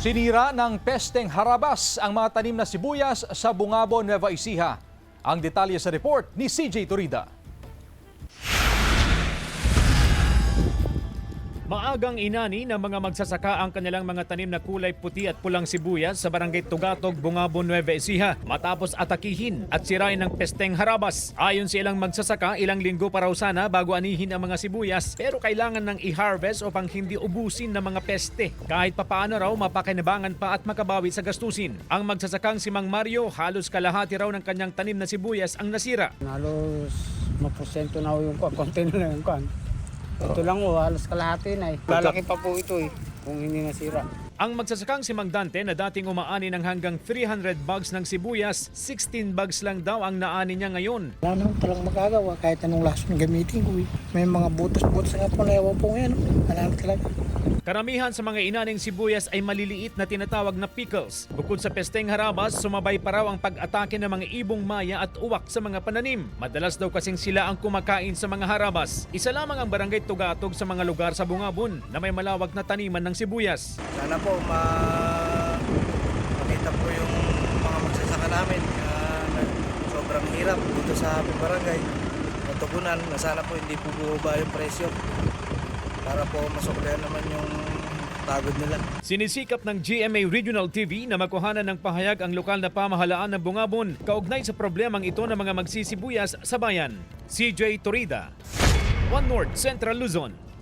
Sinira ng pesteng harabas ang mga tanim na sibuyas sa Bungabo, Nueva Ecija. Ang detalye sa report ni CJ Torida. Maagang inani ng mga magsasaka ang kanilang mga tanim na kulay puti at pulang sibuyas sa barangay Tugatog, Bungabo, Nueva Ecija matapos atakihin at sirain ng pesteng harabas. Ayon sa ilang magsasaka, ilang linggo pa raw sana bago anihin ang mga sibuyas pero kailangan ng i-harvest upang hindi ubusin ng mga peste. Kahit papaano raw mapakinabangan pa at makabawi sa gastusin. Ang magsasakang si Mang Mario, halos kalahati raw ng kanyang tanim na sibuyas ang nasira. Halos maporsyento na yung konti na yung kan. Ito lang halos kalahati na eh. Lalaki pa po ito eh, kung hindi nasira. Ang magsasakang si Mang Dante na dating umaani ng hanggang 300 bags ng sibuyas, 16 bags lang daw ang naani niya ngayon. Wala naman talagang magagawa kahit anong lason gamitin ko eh. May mga butos-butos nga po na ewan po ngayon. Wala naman talaga. Karamihan sa mga inaning sibuyas ay maliliit na tinatawag na pickles. Bukod sa pesteng harabas, sumabay pa raw ang pag-atake ng mga ibong maya at uwak sa mga pananim. Madalas daw kasing sila ang kumakain sa mga harabas. Isa lamang ang barangay Tugatog sa mga lugar sa Bungabon na may malawak na taniman ng sibuyas. Sana po makita po yung mga magsasaka namin na sobrang hirap dito sa aming barangay. Natugunan na sana po hindi po bumaba yung presyo para po masuklihan naman yung pagod nila. Sinisikap ng GMA Regional TV na makuhanan ng pahayag ang lokal na pamahalaan ng Bungabon kaugnay sa problemang ito ng mga magsisibuyas sa bayan. CJ Torida, One North Central Luzon.